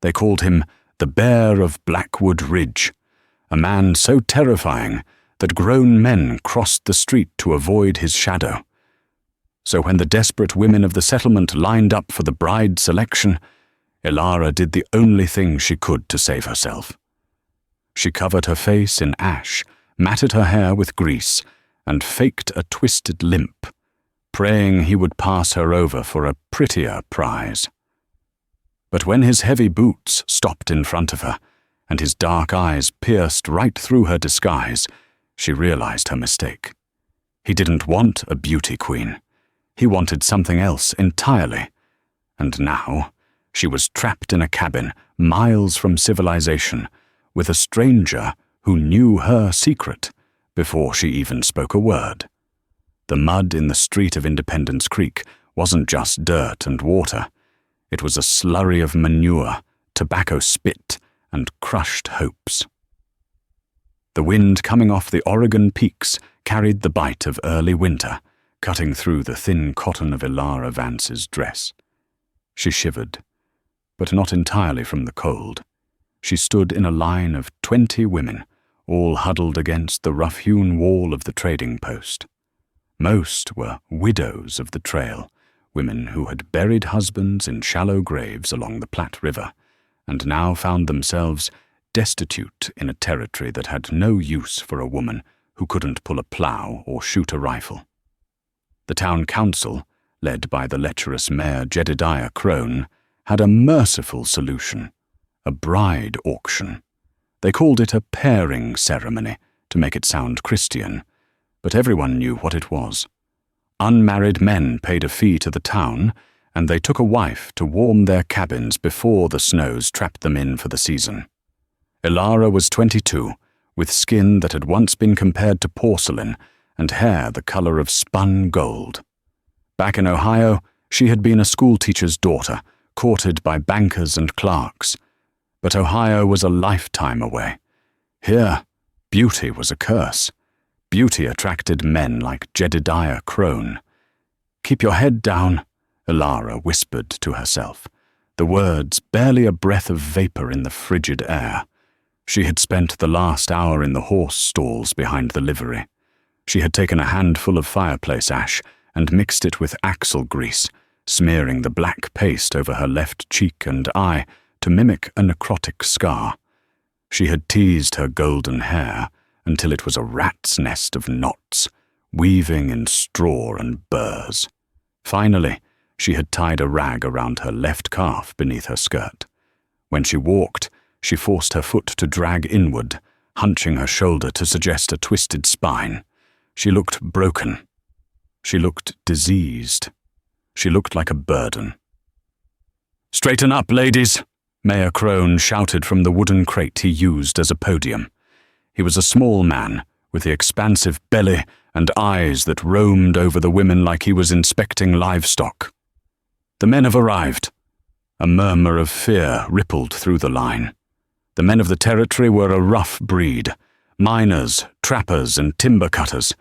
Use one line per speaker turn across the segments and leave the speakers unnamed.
They called him the Bear of Blackwood Ridge, a man so terrifying that grown men crossed the street to avoid his shadow. So when the desperate women of the settlement lined up for the bride selection, Ilara did the only thing she could to save herself. She covered her face in ash, matted her hair with grease, and faked a twisted limp, praying he would pass her over for a prettier prize. But when his heavy boots stopped in front of her, and his dark eyes pierced right through her disguise, she realized her mistake. He didn't want a beauty queen. He wanted something else entirely. And now, she was trapped in a cabin miles from civilization, with a stranger who knew her secret before she even spoke a word. The mud in the street of Independence Creek wasn't just dirt and water. It was a slurry of manure, tobacco spit, and crushed hopes. The wind coming off the Oregon peaks carried the bite of early winter, cutting through the thin cotton of Ilara Vance's dress. She shivered, but not entirely from the cold. She stood in a line of 20 women, all huddled against the rough-hewn wall of the trading post. Most were widows of the trail, women who had buried husbands in shallow graves along the Platte River, and now found themselves destitute in a territory that had no use for a woman who couldn't pull a plow or shoot a rifle. The town council, led by the lecherous Mayor Jedediah Crone, had a merciful solution: a bride auction. They called it a pairing ceremony to make it sound Christian, but everyone knew what it was. Unmarried men paid a fee to the town, and they took a wife to warm their cabins before the snows trapped them in for the season. Ilara was 22, with skin that had once been compared to porcelain and hair the color of spun gold. Back in Ohio, she had been a schoolteacher's daughter, courted by bankers and clerks. But Ohio was a lifetime away. Here, beauty was a curse. Beauty attracted men like Jedediah Crone. "Keep your head down," Ilara whispered to herself, the words barely a breath of vapor in the frigid air. She had spent the last hour in the horse stalls behind the livery. She had taken a handful of fireplace ash and mixed it with axle grease, smearing the black paste over her left cheek and eye to mimic a necrotic scar. She had teased her golden hair until it was a rat's nest of knots, weaving in straw and burrs. Finally, she had tied a rag around her left calf beneath her skirt. When she walked, she forced her foot to drag inward, hunching her shoulder to suggest a twisted spine. She looked broken. She looked diseased. She looked like a burden. "Straighten up, ladies!" Mayor Crone shouted from the wooden crate he used as a podium. He was a small man, with the expansive belly and eyes that roamed over the women like he was inspecting livestock. "The men have arrived." A murmur of fear rippled through the line. The men of the territory were a rough breed, miners, trappers, and timber cutters.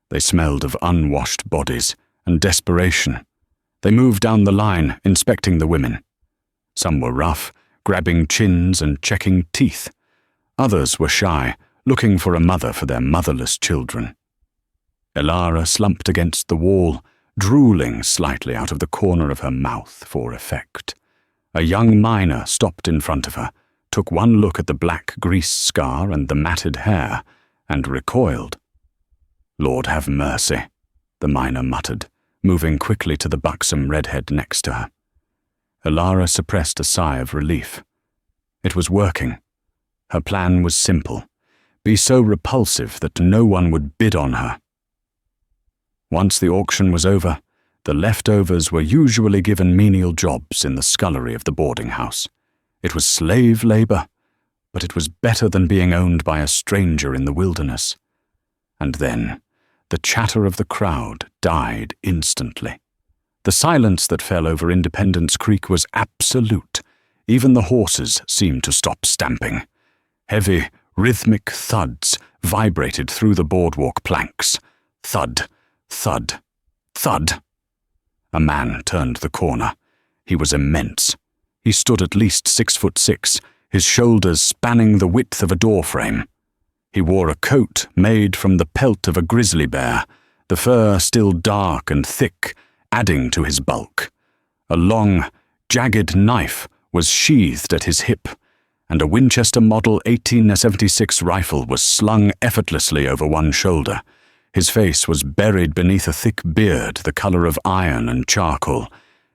They smelled of unwashed bodies and desperation. They moved down the line, inspecting the women. Some were rough, grabbing chins and checking teeth. Others were shy, looking for a mother for their motherless children. Ilara slumped against the wall, drooling slightly out of the corner of her mouth for effect. A young miner stopped in front of her, took one look at the black grease scar and the matted hair, and recoiled. "Lord have mercy," the miner muttered, moving quickly to the buxom redhead next to her. Ilara suppressed a sigh of relief. It was working. Her plan was simple: be so repulsive that no one would bid on her. Once the auction was over, the leftovers were usually given menial jobs in the scullery of the boarding house. It was slave labor, but it was better than being owned by a stranger in the wilderness. And then, the chatter of the crowd died instantly. The silence that fell over Independence Creek was absolute. Even the horses seemed to stop stamping. Heavy, rhythmic thuds vibrated through the boardwalk planks. Thud, thud, thud. A man turned the corner. He was immense. He stood at least 6'6", his shoulders spanning the width of a door frame. He wore a coat made from the pelt of a grizzly bear, the fur still dark and thick, adding to his bulk. A long, jagged knife was sheathed at his hip, and a Winchester Model 1876 rifle was slung effortlessly over one shoulder. His face was buried beneath a thick beard the color of iron and charcoal,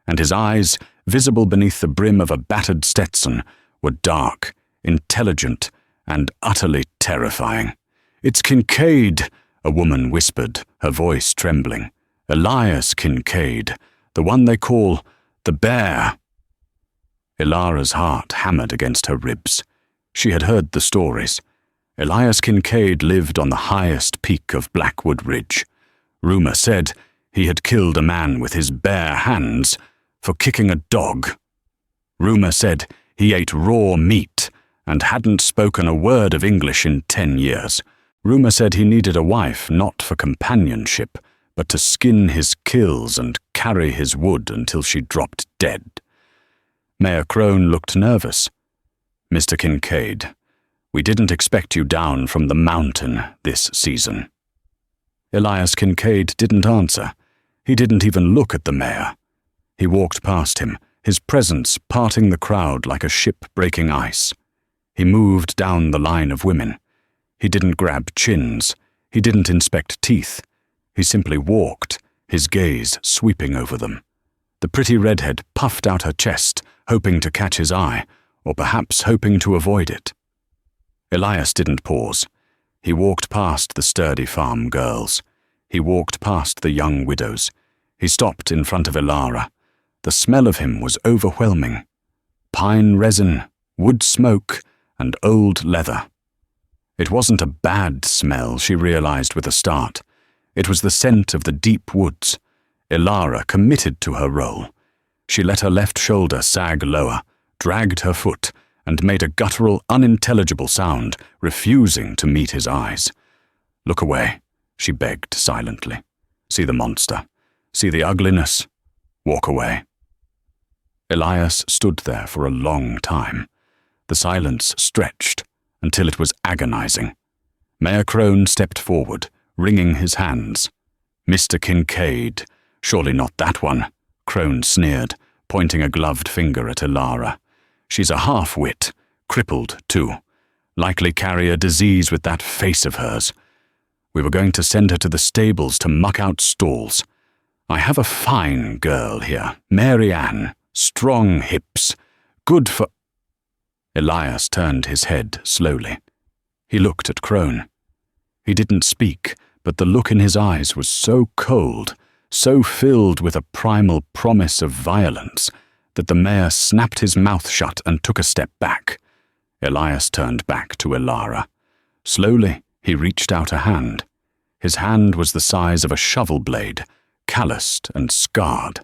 and his eyes, visible beneath the brim of a battered Stetson, were dark, intelligent, and utterly terrifying. "It's Kincaid," a woman whispered, her voice trembling. "Elias Kincaid, the one they call the Bear." Ilara's heart hammered against her ribs. She had heard the stories. Elias Kincaid lived on the highest peak of Blackwood Ridge. Rumor said he had killed a man with his bare hands for kicking a dog. Rumor said he ate raw meat and hadn't spoken a word of English in 10 years. Rumor said he needed a wife not for companionship, but to skin his kills and carry his wood until she dropped dead. Mayor Crone looked nervous. "Mr. Kincaid, we didn't expect you down from the mountain this season." Elias Kincaid didn't answer. He didn't even look at the mayor. He walked past him, his presence parting the crowd like a ship breaking ice. He moved down the line of women. He didn't grab chins. He didn't inspect teeth. He simply walked, his gaze sweeping over them. The pretty redhead puffed out her chest, hoping to catch his eye, or perhaps hoping to avoid it. Elias didn't pause. He walked past the sturdy farm girls. He walked past the young widows. He stopped in front of Ilara. The smell of him was overwhelming. Pine resin, wood smoke, and old leather. It wasn't a bad smell, she realized with a start. It was the scent of the deep woods. Ilara committed to her role. She let her left shoulder sag lower, dragged her foot, and made a guttural, unintelligible sound, refusing to meet his eyes. "Look away," she begged silently. "See the monster. See the ugliness. Walk away." Elias stood there for a long time. The silence stretched until it was agonizing. Mayor Crone stepped forward, wringing his hands. "Mr. Kincaid, surely not that one," Crone sneered, pointing a gloved finger at Ilara. "She's a half-wit, crippled too. Likely carry a disease with that face of hers. We were going to send her to the stables to muck out stalls. I have a fine girl here, Mary Ann, strong hips, good for—" Elias turned his head slowly. He looked at Crone. He didn't speak, but the look in his eyes was so cold, so filled with a primal promise of violence, that the mayor snapped his mouth shut and took a step back. Elias turned back to Ilara. Slowly, he reached out a hand. His hand was the size of a shovel blade, calloused and scarred.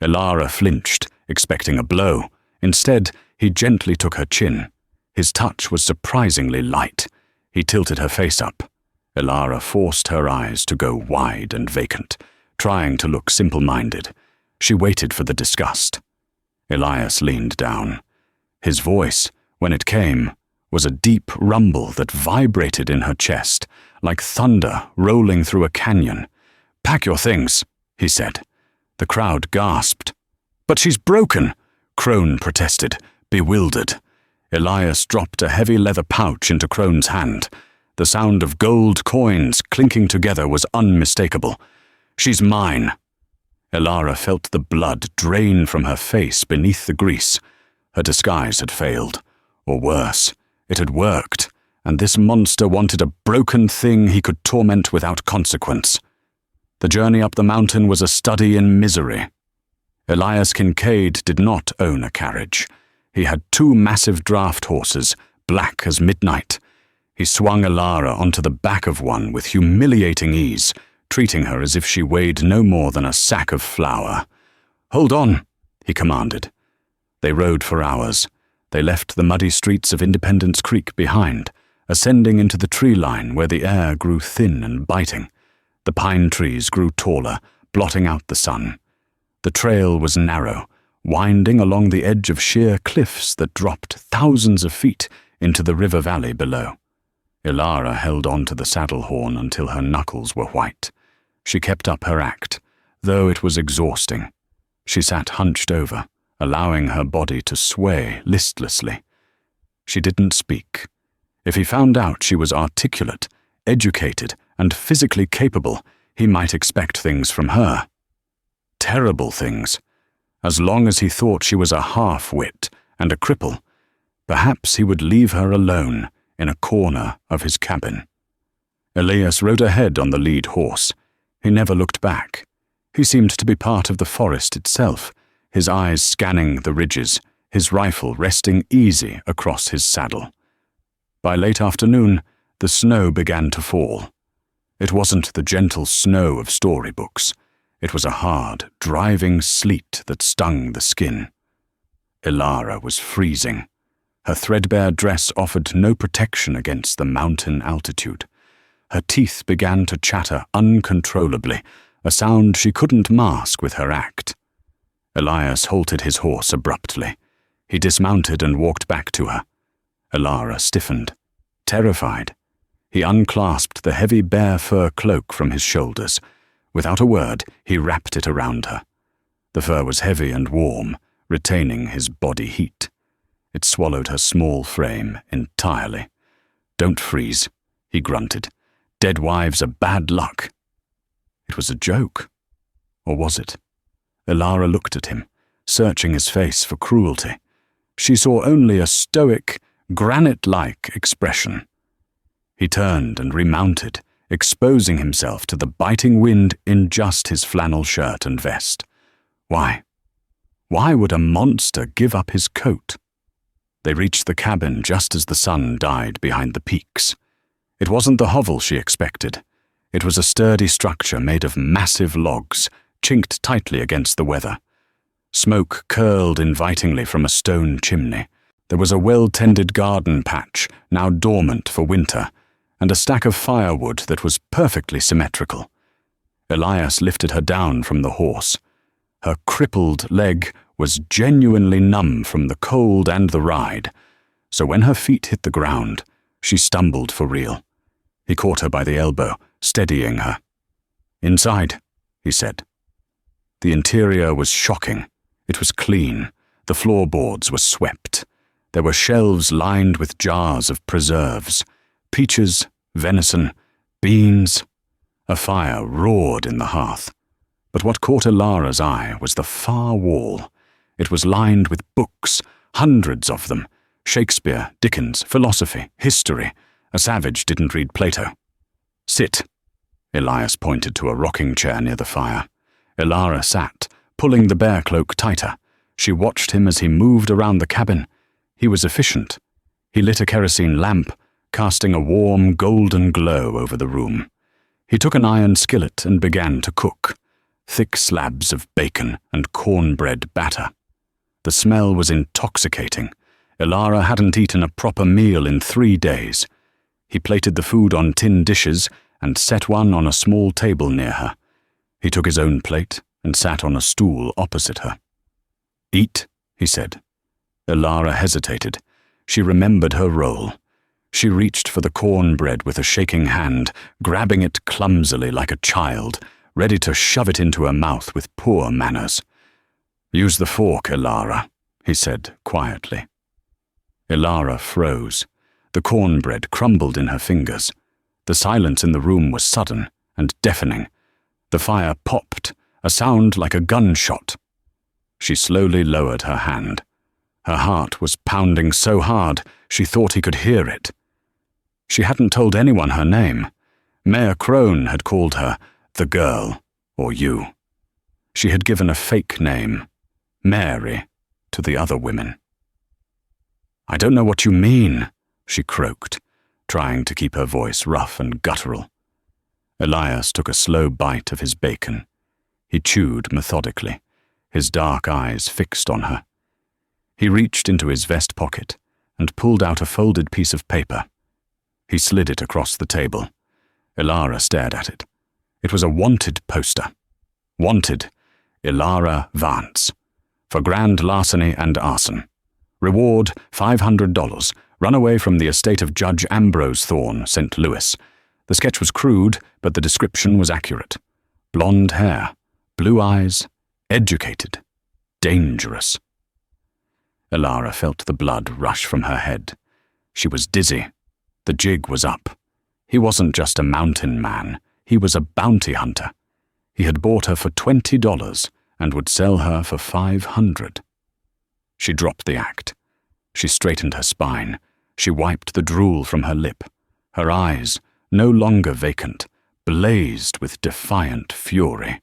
Ilara flinched, expecting a blow. Instead, he gently took her chin. His touch was surprisingly light. He tilted her face up. Ilara forced her eyes to go wide and vacant, trying to look simple-minded. She waited for the disgust. Elias leaned down. His voice, when it came, was a deep rumble that vibrated in her chest, like thunder rolling through a canyon. "Pack your things," he said. The crowd gasped. "But she's broken," Crone protested, bewildered. Elias dropped a heavy leather pouch into Crone's hand. The sound of gold coins clinking together was unmistakable. "She's mine." Ilara felt the blood drain from her face beneath the grease. Her disguise had failed. Or worse, it had worked, and this monster wanted a broken thing he could torment without consequence. The journey up the mountain was a study in misery. Elias Kincaid did not own a carriage. He had 2 massive draft horses, black as midnight. He swung Ilara onto the back of one with humiliating ease, treating her as if she weighed no more than a sack of flour. "Hold on," he commanded. They rode for hours. They left the muddy streets of Independence Creek behind, ascending into the tree line where the air grew thin and biting. The pine trees grew taller, blotting out the sun. The trail was narrow, winding along the edge of sheer cliffs that dropped thousands of feet into the river valley below. Ilara held on to the saddle horn until her knuckles were white. She kept up her act, though it was exhausting. She sat hunched over, allowing her body to sway listlessly. She didn't speak. If he found out she was articulate, educated, and physically capable, he might expect things from her. Terrible things. As long as he thought she was a half-wit and a cripple, perhaps he would leave her alone in a corner of his cabin. Elias rode ahead on the lead horse. He never looked back. He seemed to be part of the forest itself, his eyes scanning the ridges, his rifle resting easy across his saddle. By late afternoon, the snow began to fall. It wasn't the gentle snow of storybooks. It was a hard, driving sleet that stung the skin. Ilara was freezing. Her threadbare dress offered no protection against the mountain altitude. Her teeth began to chatter uncontrollably, a sound she couldn't mask with her act. Elias halted his horse abruptly. He dismounted and walked back to her. Ilara stiffened, terrified. He unclasped the heavy bear fur cloak from his shoulders. Without a word, he wrapped it around her. The fur was heavy and warm, retaining his body heat. It swallowed her small frame entirely. "Don't freeze," he grunted. "Dead wives are bad luck." It was a joke. Or was it? Ilara looked at him, searching his face for cruelty. She saw only a stoic, granite-like expression. He turned and remounted, exposing himself to the biting wind in just his flannel shirt and vest. Why? Why would a monster give up his coat? They reached the cabin just as the sun died behind the peaks. It wasn't the hovel she expected. It was a sturdy structure made of massive logs, chinked tightly against the weather. Smoke curled invitingly from a stone chimney. There was a well-tended garden patch, now dormant for winter, and a stack of firewood that was perfectly symmetrical. Elias lifted her down from the horse. Her crippled leg was genuinely numb from the cold and the ride, so when her feet hit the ground, she stumbled for real. He caught her by the elbow, steadying her. "Inside," he said. The interior was shocking. It was clean. The floorboards were swept. There were shelves lined with jars of preserves, peaches, venison, beans. A fire roared in the hearth. But what caught Ilara's eye was the far wall. It was lined with books, hundreds of them. Shakespeare, Dickens, philosophy, history. A savage didn't read Plato. "Sit." Elias pointed to a rocking chair near the fire. Ilara sat, pulling the bear cloak tighter. She watched him as he moved around the cabin. He was efficient. He lit a kerosene lamp, casting a warm, golden glow over the room. He took an iron skillet and began to cook. Thick slabs of bacon and cornbread batter. The smell was intoxicating. Ilara hadn't eaten a proper meal in 3 days. He plated the food on tin dishes and set one on a small table near her. He took his own plate and sat on a stool opposite her. "Eat," he said. Ilara hesitated. She remembered her role. She reached for the cornbread with a shaking hand, grabbing it clumsily like a child, ready to shove it into her mouth with poor manners. "Use the fork, Ilara," he said quietly. Ilara froze. The cornbread crumbled in her fingers. The silence in the room was sudden and deafening. The fire popped, a sound like a gunshot. She slowly lowered her hand. Her heart was pounding so hard she thought he could hear it. She hadn't told anyone her name. Mayor Crone had called her the girl, or you. She had given a fake name, Mary, to the other women. "I don't know what you mean," she croaked, trying to keep her voice rough and guttural. Elias took a slow bite of his bacon. He chewed methodically, his dark eyes fixed on her. He reached into his vest pocket and pulled out a folded piece of paper. He slid it across the table. Ilara stared at it. It was a wanted poster. Wanted, Ilara Vance. For grand larceny and arson. Reward $500. Run away from the estate of Judge Ambrose Thorne, St. Louis. The sketch was crude, but the description was accurate. Blonde hair, blue eyes, educated, dangerous. Elara felt the blood rush from her head. She was dizzy. The jig was up. He wasn't just a mountain man. He was a bounty hunter. He had bought her for $20 and would sell her for $500. She dropped the act. She straightened her spine. She wiped the drool from her lip. Her eyes, no longer vacant, blazed with defiant fury.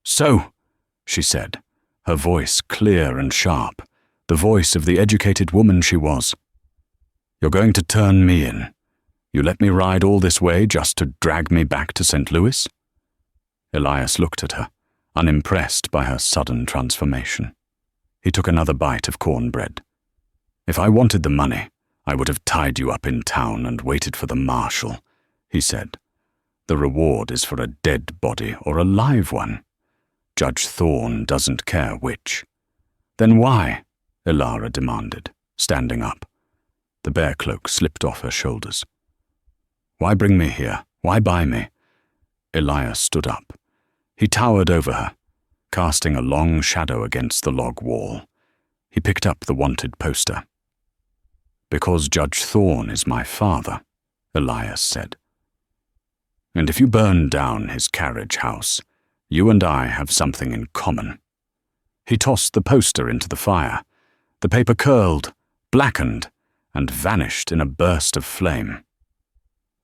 "So," she said, her voice clear and sharp, the voice of the educated woman she was. "You're going to turn me in. You let me ride all this way just to drag me back to St. Louis?" Elias looked at her, unimpressed by her sudden transformation. He took another bite of cornbread. "If I wanted the money, I would have tied you up in town and waited for the marshal," he said. "The reward is for a dead body or a live one. Judge Thorne doesn't care which." "Then why?" Elara demanded, standing up. The bear cloak slipped off her shoulders. "Why bring me here? Why buy me?" Elias stood up. He towered over her, casting a long shadow against the log wall. He picked up the wanted poster. "Because Judge Thorne is my father," Elias said. "And if you burn down his carriage house, you and I have something in common." He tossed the poster into the fire. The paper curled, blackened, and vanished in a burst of flame.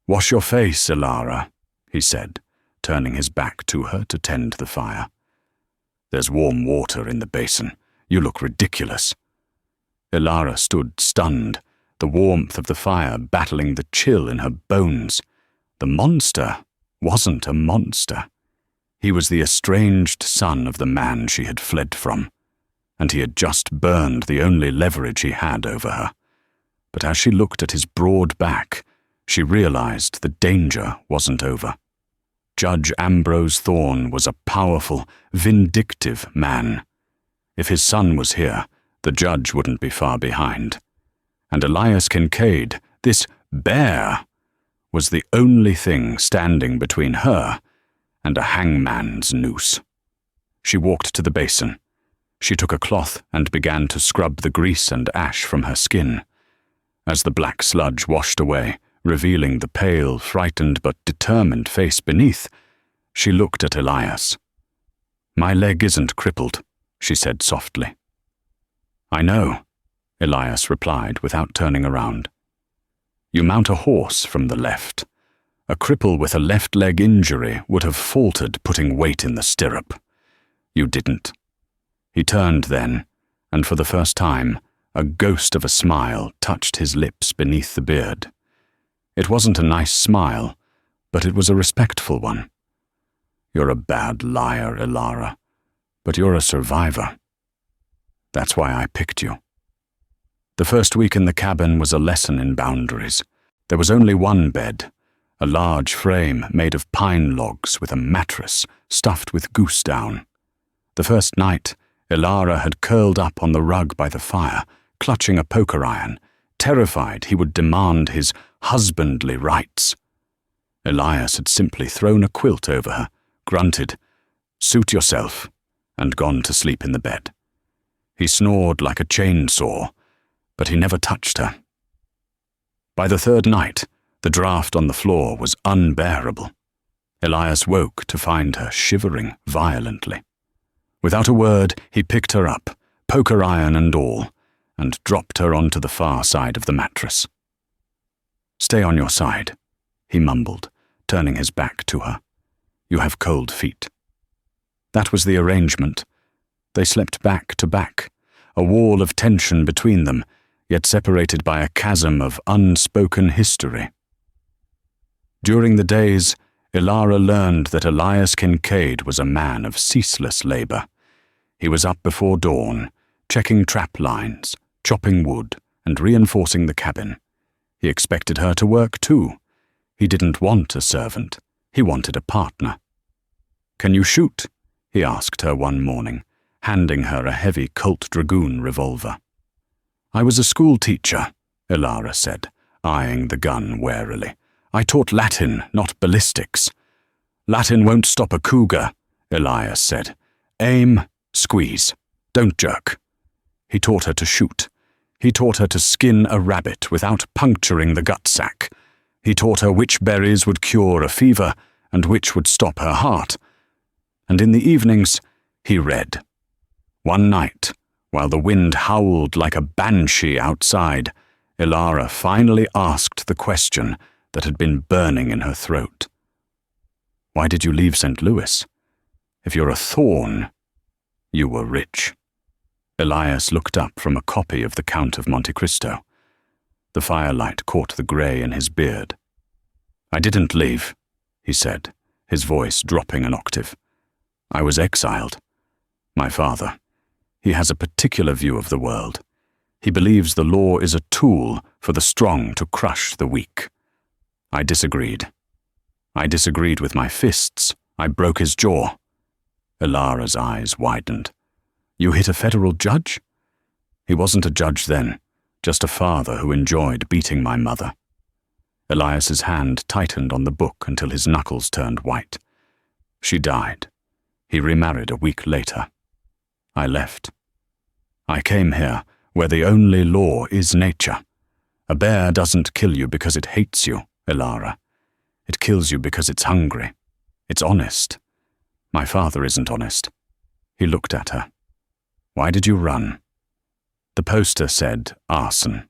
"Wash your face, Elara," he said, turning his back to her to tend the fire. "There's warm water in the basin. You look ridiculous." Elara stood stunned, the warmth of the fire battling the chill in her bones. The monster wasn't a monster. He was the estranged son of the man she had fled from, and he had just burned the only leverage he had over her. But as she looked at his broad back, she realized the danger wasn't over. Judge Ambrose Thorne was a powerful, vindictive man. If his son was here, the judge wouldn't be far behind. And Elias Kincaid, this bear, was the only thing standing between her and a hangman's noose. She walked to the basin. She took a cloth and began to scrub the grease and ash from her skin. As the black sludge washed away, revealing the pale, frightened but determined face beneath, she looked at Elias. "My leg isn't crippled," she said softly. "I know," Elias replied without turning around. "You mount a horse from the left. A cripple with a left leg injury would have faltered putting weight in the stirrup. You didn't." He turned then, and for the first time, a ghost of a smile touched his lips beneath the beard. It wasn't a nice smile, but it was a respectful one. "You're a bad liar, Elara, but you're a survivor. That's why I picked you." The first week in the cabin was a lesson in boundaries. There was only one bed, a large frame made of pine logs with a mattress stuffed with goose down. The first night, Elara had curled up on the rug by the fire, clutching a poker iron, terrified he would demand his husbandly rights. Elias had simply thrown a quilt over her, grunted, "Suit yourself," and gone to sleep in the bed. He snored like a chainsaw, but he never touched her. By the third night, the draft on the floor was unbearable. Elias woke to find her shivering violently. Without a word, he picked her up, poker iron and all, and dropped her onto the far side of the mattress. "Stay on your side," he mumbled, turning his back to her. "You have cold feet." That was the arrangement. They slept back to back, a wall of tension between them, yet separated by a chasm of unspoken history. During the days, Elara learned that Elias Kincaid was a man of ceaseless labor. He was up before dawn, checking trap lines, chopping wood, and reinforcing the cabin. He expected her to work too. He didn't want a servant. He wanted a partner. "Can you shoot?" he asked her one morning, handing her a heavy Colt Dragoon revolver. "I was a school teacher," Ilara said, eyeing the gun warily. "I taught Latin, not ballistics." "Latin won't stop a cougar," Elias said. "Aim, squeeze. Don't jerk." He taught her to shoot. He taught her to skin a rabbit without puncturing the gut sac. He taught her which berries would cure a fever and which would stop her heart. And in the evenings, he read. One night, while the wind howled like a banshee outside, Ilara finally asked the question that had been burning in her throat. "Why did you leave St. Louis? If you're a thorn, you were rich." Elias looked up from a copy of The Count of Monte Cristo. The firelight caught the grey in his beard. "I didn't leave," he said, his voice dropping an octave. "I was exiled. My father, he has a particular view of the world. He believes the law is a tool for the strong to crush the weak. I disagreed. I disagreed with my fists. I broke his jaw." Ilara's eyes widened. "You hit a federal judge?" "He wasn't a judge then, just a father who enjoyed beating my mother." Elias's hand tightened on the book until his knuckles turned white. "She died. He remarried a week later. I left. I came here, where the only law is nature. A bear doesn't kill you because it hates you, Ilara. It kills you because it's hungry. It's honest. My father isn't honest." He looked at her. "Why did you run?" The poster said arson.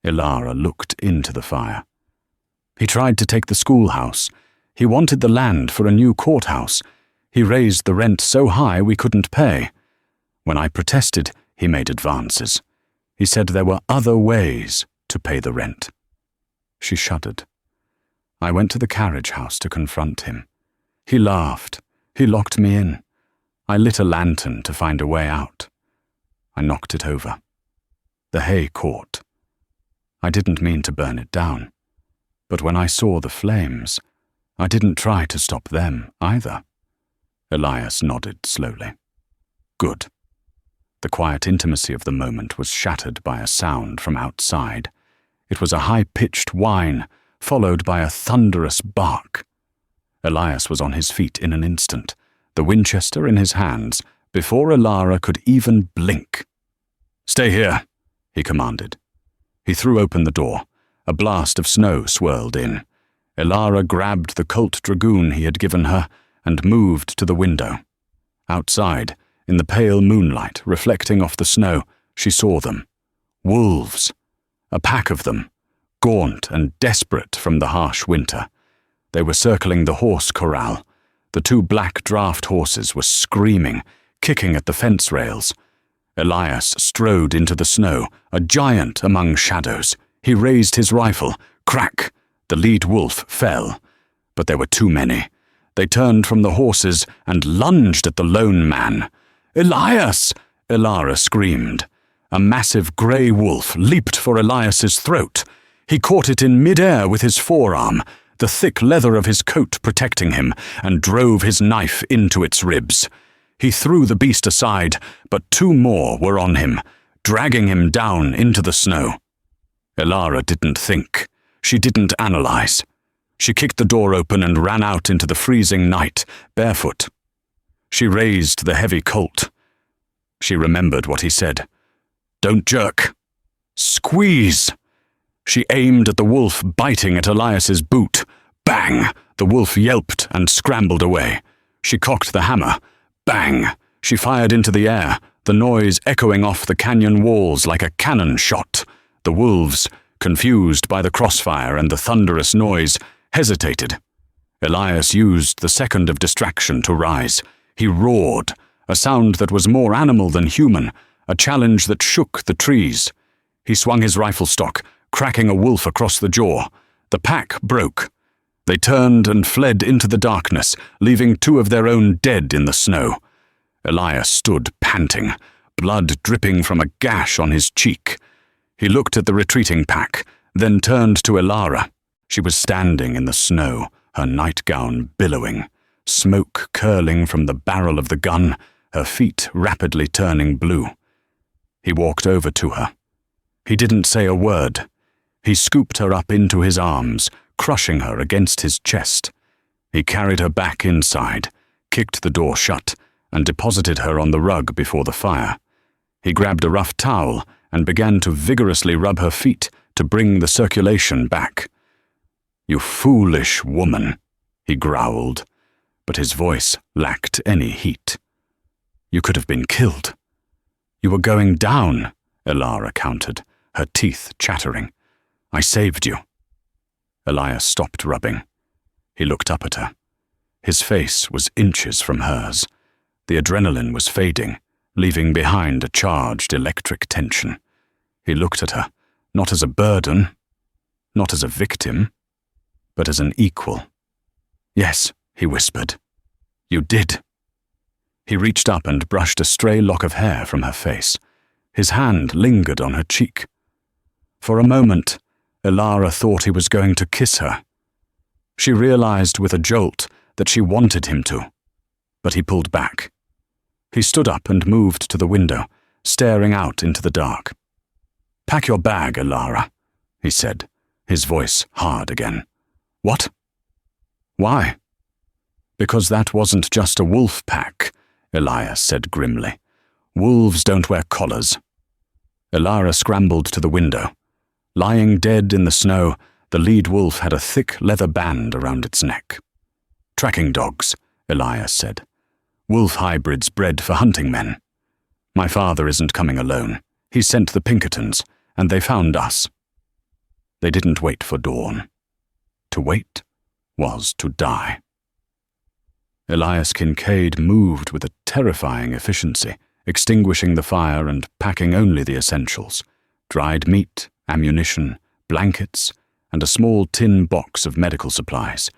Ilara looked into the fire. "He tried to take the schoolhouse. He wanted the land for a new courthouse. He raised the rent so high we couldn't pay. When I protested, he made advances. He said there were other ways to pay the rent." She shuddered. "I went to the carriage house to confront him. He laughed. He locked me in. I lit a lantern to find a way out. I knocked it over. The hay caught. I didn't mean to burn it down. But when I saw the flames, I didn't try to stop them either." Elias nodded slowly. "Good." The quiet intimacy of the moment was shattered by a sound from outside. It was a high-pitched whine, followed by a thunderous bark. Elias was on his feet in an instant, the Winchester in his hands, before Ilara could even blink. "Stay here," he commanded. He threw open the door. A blast of snow swirled in. Ilara grabbed the Colt Dragoon he had given her and moved to the window. Outside, in the pale moonlight reflecting off the snow, she saw them. Wolves. A pack of them, gaunt and desperate from the harsh winter. They were circling the horse corral. The two black draft horses were screaming, kicking at the fence rails. Elias strode into the snow, a giant among shadows. He raised his rifle. Crack! The lead wolf fell. But there were too many. They turned from the horses and lunged at the lone man. "Elias!" Ilara screamed. A massive grey wolf leaped for Elias's throat. He caught it in mid-air with his forearm, the thick leather of his coat protecting him, and drove his knife into its ribs. He threw the beast aside, but two more were on him, dragging him down into the snow. Ilara didn't think. She didn't analyze. She kicked the door open and ran out into the freezing night, barefoot. She raised the heavy Colt. She remembered what he said. "Don't jerk. Squeeze." She aimed at the wolf biting at Elias's boot. Bang! The wolf yelped and scrambled away. She cocked the hammer. Bang! She fired into the air, the noise echoing off the canyon walls like a cannon shot. The wolves, confused by the crossfire and the thunderous noise, hesitated. Elias used the second of distraction to rise. He roared, a sound that was more animal than human, a challenge that shook the trees. He swung his rifle stock, cracking a wolf across the jaw. The pack broke. They turned and fled into the darkness, leaving two of their own dead in the snow. Elias stood panting, blood dripping from a gash on his cheek. He looked at the retreating pack, then turned to Ilara. She was standing in the snow, her nightgown billowing, smoke curling from the barrel of the gun, her feet rapidly turning blue. He walked over to her. He didn't say a word. He scooped her up into his arms, crushing her against his chest. He carried her back inside, kicked the door shut, and deposited her on the rug before the fire. He grabbed a rough towel and began to vigorously rub her feet to bring the circulation back. "You foolish woman," he growled, but his voice lacked any heat. "You could have been killed." "You were going down," Elara countered, her teeth chattering. "I saved you." Elias stopped rubbing. He looked up at her. His face was inches from hers. The adrenaline was fading, leaving behind a charged electric tension. He looked at her, not as a burden, not as a victim, but as an equal. "Yes," he whispered. "You did." He reached up and brushed a stray lock of hair from her face. His hand lingered on her cheek. For a moment, Elara thought he was going to kiss her. She realized with a jolt that she wanted him to, but he pulled back. He stood up and moved to the window, staring out into the dark. "Pack your bag, Elara," he said, his voice hard again. "What?" "Why?" "Because that wasn't just a wolf pack," Elias said grimly. "Wolves don't wear collars." Elara scrambled to the window. Lying dead in the snow, the lead wolf had a thick leather band around its neck. "Tracking dogs," Elias said. "Wolf hybrids bred for hunting men. My father isn't coming alone. He sent the Pinkertons, and they found us." They didn't wait for dawn. To wait was to die. Elias Kincaid moved with a terrifying efficiency, extinguishing the fire and packing only the essentials: dried meat, ammunition, blankets, and a small tin box of medical supplies.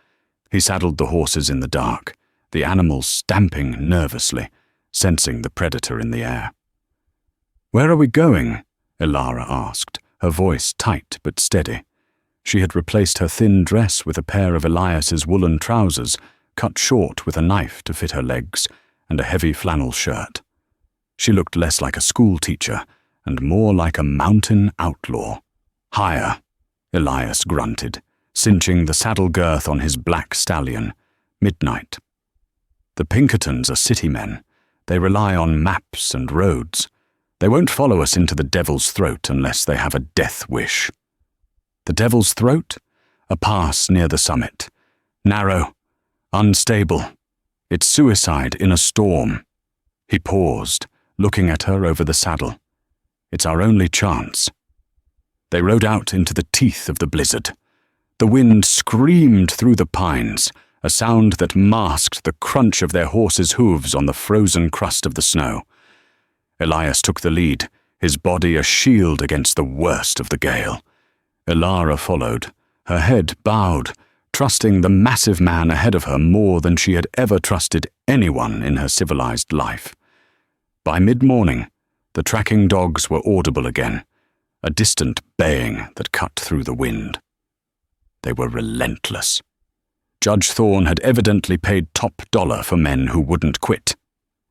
He saddled the horses in the dark, the animals stamping nervously, sensing the predator in the air. "Where are we going?" Elara asked, her voice tight but steady. She had replaced her thin dress with a pair of Elias's woolen trousers, cut short with a knife to fit her legs, and a heavy flannel shirt. She looked less like a school teacher and more like a mountain outlaw. "Higher," Elias grunted, cinching the saddle girth on his black stallion. "Midnight." "The Pinkertons are city men. They rely on maps and roads. They won't follow us into the Devil's Throat unless they have a death wish." "The Devil's Throat?" "A pass near the summit. Narrow, unstable. It's suicide in a storm." He paused, looking at her over the saddle. "It's our only chance." They rode out into the teeth of the blizzard. The wind screamed through the pines, a sound that masked the crunch of their horses' hooves on the frozen crust of the snow. Elias took the lead, his body a shield against the worst of the gale. Elara followed, her head bowed, trusting the massive man ahead of her more than she had ever trusted anyone in her civilized life. By mid-morning, the tracking dogs were audible again, a distant baying that cut through the wind. They were relentless. Judge Thorne had evidently paid top dollar for men who wouldn't quit.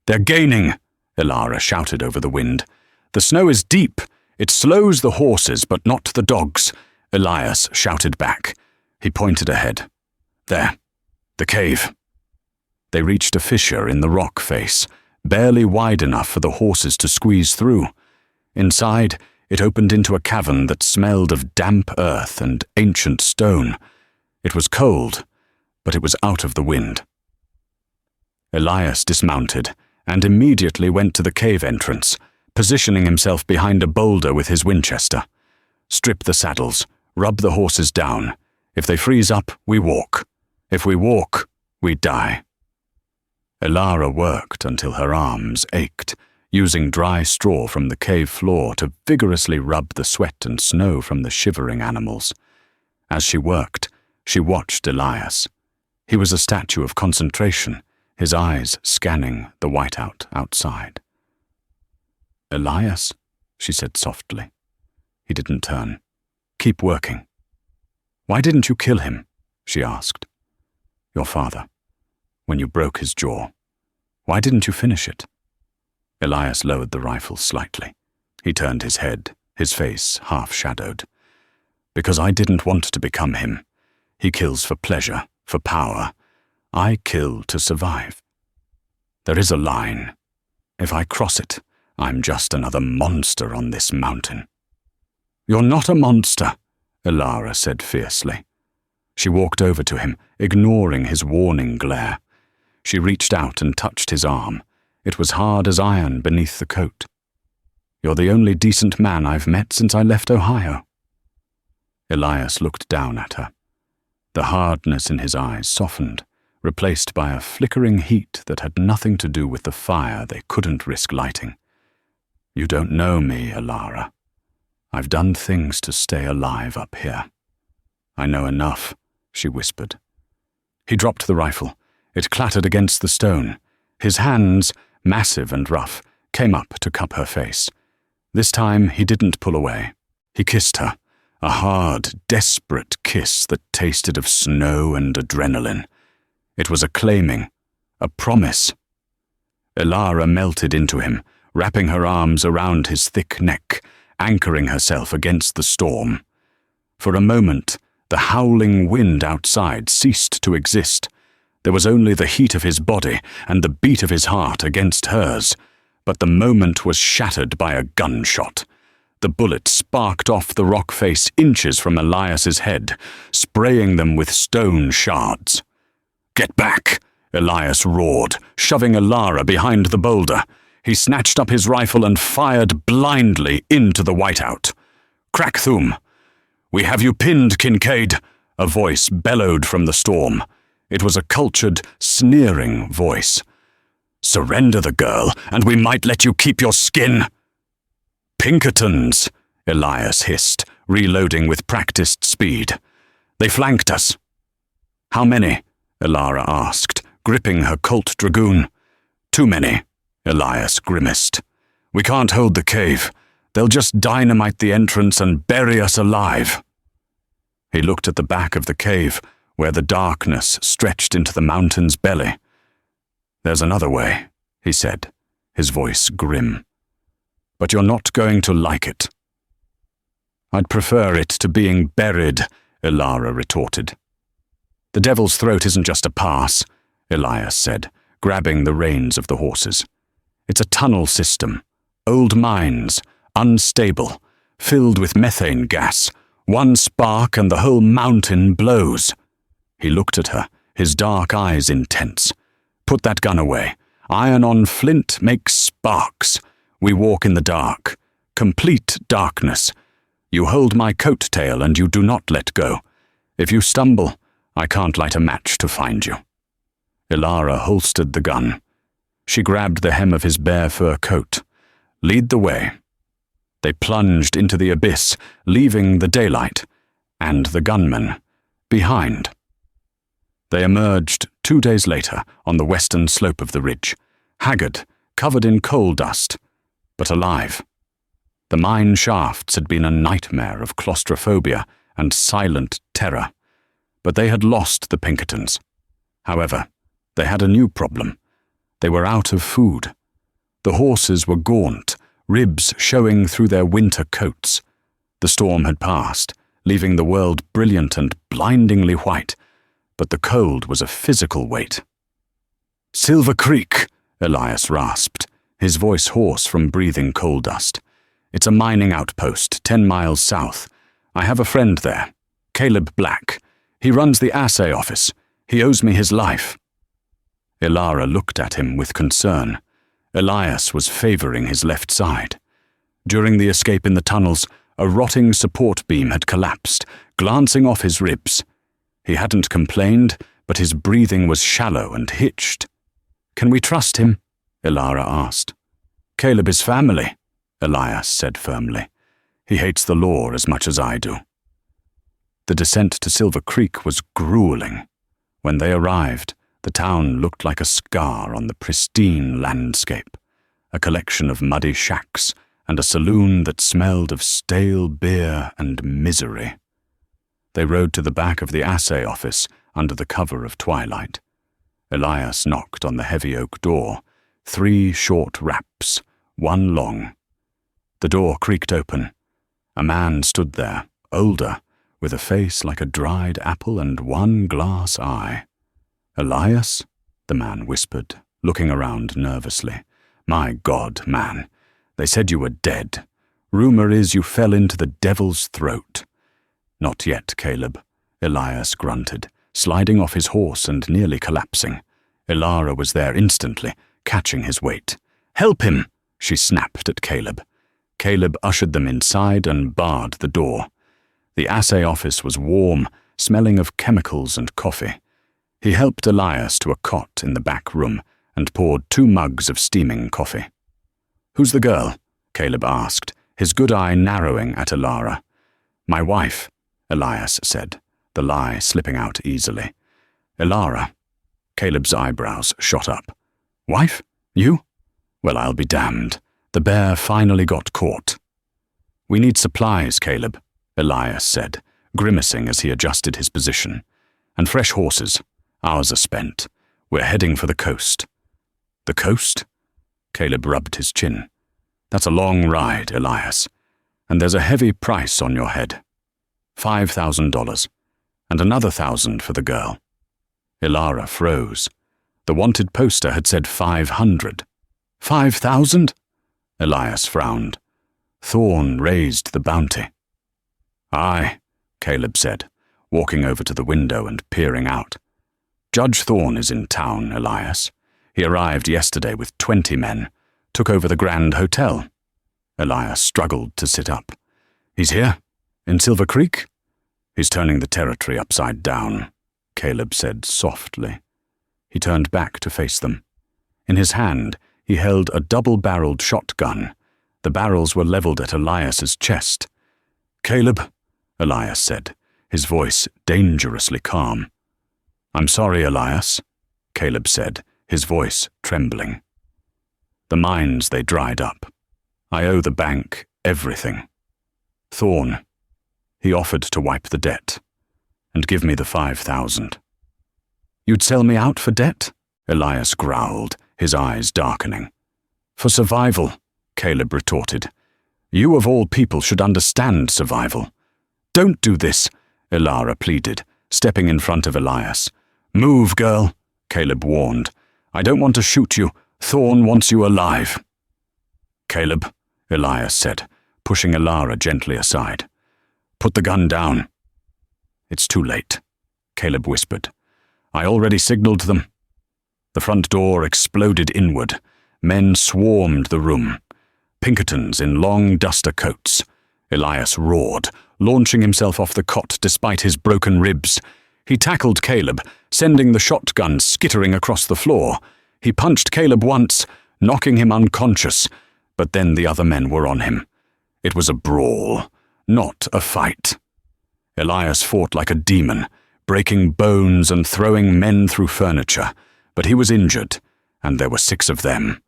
"They're gaining," Elara shouted over the wind. "The snow is deep. It slows the horses, but not the dogs," Elias shouted back. He pointed ahead. "There, the cave." They reached a fissure in the rock face, barely wide enough for the horses to squeeze through. Inside, it opened into a cavern that smelled of damp earth and ancient stone. It was cold, but it was out of the wind. Elias dismounted and immediately went to the cave entrance, positioning himself behind a boulder with his Winchester. "Strip the saddles, rub the horses down. If they freeze up, we walk. If we walk, we die." Elara worked until her arms ached, using dry straw from the cave floor to vigorously rub the sweat and snow from the shivering animals. As she worked, she watched Elias. He was a statue of concentration, his eyes scanning the whiteout outside. "Elias," she said softly. He didn't turn. "Keep working." "Why didn't you kill him?" she asked. "Your father, when you broke his jaw. Why didn't you finish it?" Elias lowered the rifle slightly. He turned his head, his face half-shadowed. Because I didn't want to become him. He kills for pleasure, for power. I kill to survive. There is a line. If I cross it, I'm just another monster on this mountain. You're not a monster, Elara said fiercely. She walked over to him, ignoring his warning glare. She reached out and touched his arm. It was hard as iron beneath the coat. You're the only decent man I've met since I left Ohio. Elias looked down at her. The hardness in his eyes softened, replaced by a flickering heat that had nothing to do with the fire they couldn't risk lighting. You don't know me, Elara. I've done things to stay alive up here. I know enough, she whispered. He dropped the rifle. It clattered against the stone. His hands, massive and rough, came up to cup her face. This time he didn't pull away. He kissed her, a hard, desperate kiss that tasted of snow and adrenaline. It was a claiming, a promise. Elara melted into him, wrapping her arms around his thick neck, anchoring herself against the storm. For a moment, the howling wind outside ceased to exist. There was only the heat of his body and the beat of his heart against hers. But the moment was shattered by a gunshot. The bullet sparked off the rock face inches from Elias's head, spraying them with stone shards. Get back, Elias roared, shoving Elara behind the boulder. He snatched up his rifle and fired blindly into the whiteout. Crack Thum. We have you pinned, Kincaid, a voice bellowed from the storm. It was a cultured, sneering voice. Surrender the girl, and we might let you keep your skin. Pinkertons, Elias hissed, reloading with practiced speed. They flanked us. How many? Elara asked, gripping her Colt Dragoon. Too many, Elias grimaced. We can't hold the cave. They'll just dynamite the entrance and bury us alive. He looked at the back of the cave, where the darkness stretched into the mountain's belly. There's another way, he said, his voice grim. But you're not going to like it. I'd prefer it to being buried, Elara retorted. The Devil's Throat isn't just a pass, Elias said, grabbing the reins of the horses. It's a tunnel system, old mines, unstable, filled with methane gas. One spark and the whole mountain blows. He looked at her, his dark eyes intense. Put that gun away. Iron on flint makes sparks. We walk in the dark. Complete darkness. You hold my coat tail and you do not let go. If you stumble, I can't light a match to find you. Elara holstered the gun. She grabbed the hem of his bare fur coat. Lead the way. They plunged into the abyss, leaving the daylight, and the gunmen, behind. They emerged 2 days later on the western slope of the ridge, haggard, covered in coal dust, but alive. The mine shafts had been a nightmare of claustrophobia and silent terror, but they had lost the Pinkertons. However, they had a new problem. They were out of food. The horses were gaunt, ribs showing through their winter coats. The storm had passed, leaving the world brilliant and blindingly white, but the cold was a physical weight. Silver Creek, Elias rasped, his voice hoarse from breathing coal dust. It's a mining outpost 10 miles south. I have a friend there, Caleb Black. He runs the assay office. He owes me his life. Elara looked at him with concern. Elias was favoring his left side. During the escape in the tunnels, a rotting support beam had collapsed, glancing off his ribs. He hadn't complained, but his breathing was shallow and hitched. Can we trust him? Elara asked. Caleb is family, Elias said firmly. He hates the law as much as I do. The descent to Silver Creek was grueling. When they arrived, the town looked like a scar on the pristine landscape, a collection of muddy shacks and a saloon that smelled of stale beer and misery. They rode to the back of the assay office under the cover of twilight. Elias knocked on the heavy oak door. 3 short raps, one long. The door creaked open. A man stood there, older, with a face like a dried apple and one glass eye. "Elias?" the man whispered, looking around nervously. "My God, man, they said you were dead. Rumor is you fell into the devil's throat." "Not yet, Caleb," Elias grunted, sliding off his horse and nearly collapsing. Elara was there instantly, catching his weight. "Help him!" she snapped at Caleb. Caleb ushered them inside and barred the door. The assay office was warm, smelling of chemicals and coffee. He helped Elias to a cot in the back room and poured 2 mugs of steaming coffee. "Who's the girl?" Caleb asked, his good eye narrowing at Elara. "My wife," Elias said, the lie slipping out easily. "Elara." Caleb's eyebrows shot up. "Wife? You? Well, I'll be damned. The bear finally got caught." "We need supplies, Caleb," Elias said, grimacing as he adjusted his position. "And fresh horses. Ours are spent. We're heading for the coast." "The coast?" Caleb rubbed his chin. "That's a long ride, Elias. And there's a heavy price on your head. $5,000. And another 1,000 for the girl." Elara froze. The wanted poster had said 500. 5,000? Elias frowned. Thorn raised the bounty. "Aye," Caleb said, walking over to the window and peering out. "Judge Thorn is in town, Elias. He arrived yesterday with 20 men, took over the Grand Hotel." Elias struggled to sit up. "He's here? In Silver Creek?" "He's turning the territory upside down," Caleb said softly. He turned back to face them. In his hand, he held a double-barreled shotgun. The barrels were leveled at Elias's chest. "Caleb," Elias said, his voice dangerously calm. "I'm sorry, Elias," Caleb said, his voice trembling. "The mines, they dried up. I owe the bank everything. Thorn, he offered to wipe the debt and give me the 5,000. "You'd sell me out for debt?" Elias growled, his eyes darkening. "For survival," Caleb retorted. "You of all people should understand survival." "Don't do this," Elara pleaded, stepping in front of Elias. "Move, girl," Caleb warned. "I don't want to shoot you. Thorn wants you alive." "Caleb," Elias said, pushing Elara gently aside. "Put the gun down." "It's too late," Caleb whispered. "I already signaled them." The front door exploded inward. Men swarmed the room. Pinkertons in long duster coats. Elias roared, launching himself off the cot despite his broken ribs. He tackled Caleb, sending the shotgun skittering across the floor. He punched Caleb once, knocking him unconscious, but then the other men were on him. It was a brawl, not a fight. Elias fought like a demon, breaking bones and throwing men through furniture, but he was injured, and there were 6 of them.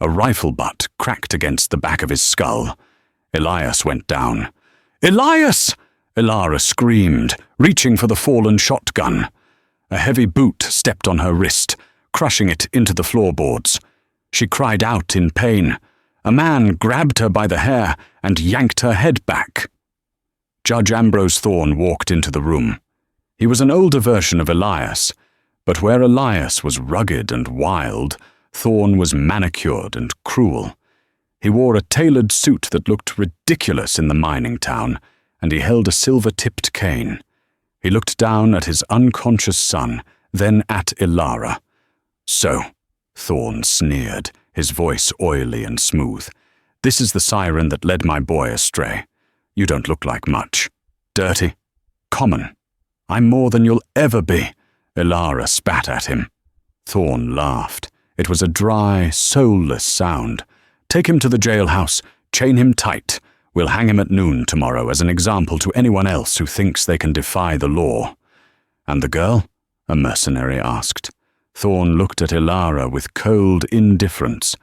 A rifle butt cracked against the back of his skull. Elias went down. "Elias!" Elara screamed, reaching for the fallen shotgun. A heavy boot stepped on her wrist, crushing it into the floorboards. She cried out in pain. A man grabbed her by the hair and yanked her head back. Judge Ambrose Thorn walked into the room. He was an older version of Elias, but where Elias was rugged and wild, Thorn was manicured and cruel. He wore a tailored suit that looked ridiculous in the mining town, and he held a silver-tipped cane. He looked down at his unconscious son, then at Elara. "So," Thorn sneered, his voice oily and smooth, "this is the siren that led my boy astray. You don't look like much. Dirty. Common. I'm more than you'll ever be." Elara spat at him. Thorn laughed. It was a dry, soulless sound. "Take him to the jailhouse. Chain him tight. We'll hang him at noon tomorrow as an example to anyone else who thinks they can defy the law." "And the girl?" a mercenary asked. Thorn looked at Elara with cold indifference.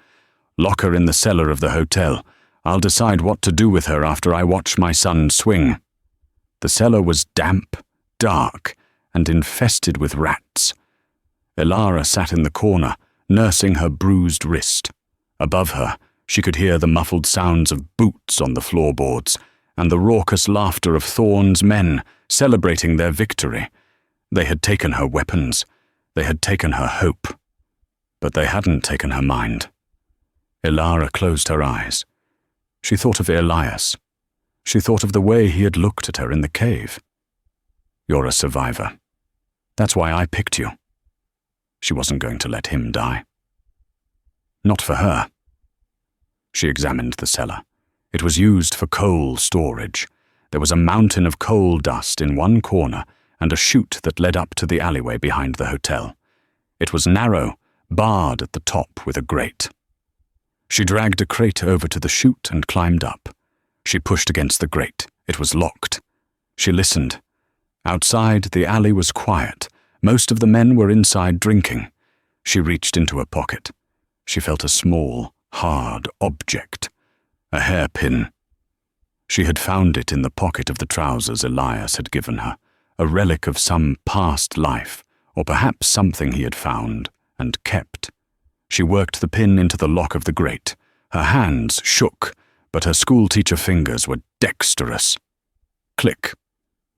"Lock her in the cellar of the hotel. I'll decide what to do with her after I watch my son swing." The cellar was damp, dark, and infested with rats. Elara sat in the corner, nursing her bruised wrist. Above her, She could hear the muffled sounds of boots on the floorboards and the raucous laughter of Thorne's men celebrating their victory. They had taken her weapons. They had taken her hope. But they hadn't taken her mind. Ilara closed her eyes. She thought of Elias. She thought of the way he had looked at her in the cave. "You're a survivor. That's why I picked you." She wasn't going to let him die. Not for her. She examined the cellar. It was used for coal storage. There was a mountain of coal dust in one corner and a chute that led up to the alleyway behind the hotel. It was narrow, barred at the top with a grate. She dragged a crate over to the chute and climbed up. She pushed against the grate. It was locked. She listened. Outside, the alley was quiet. Most of the men were inside drinking. She reached into her pocket. She felt a small, hard object. A hairpin. She had found it in the pocket of the trousers Elias had given her, a relic of some past life, or perhaps something he had found and kept. She worked the pin into the lock of the grate. Her hands shook, but her schoolteacher fingers were dexterous. Click.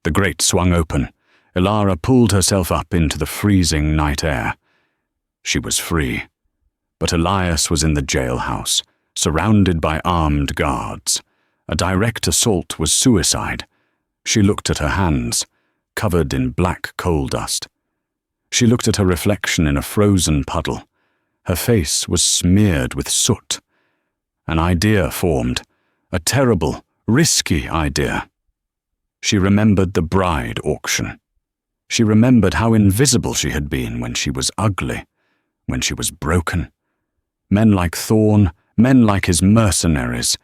The grate swung open. Ilara pulled herself up into the freezing night air. She was free. But Elias was in the jailhouse, surrounded by armed guards. A direct assault was suicide. She looked at her hands, covered in black coal dust. She looked at her reflection in a frozen puddle. Her face was smeared with soot. An idea formed, a terrible, risky idea. She remembered the bride auction. She remembered how invisible she had been when she was ugly, when she was broken. Men like Thorne, men like his mercenaries.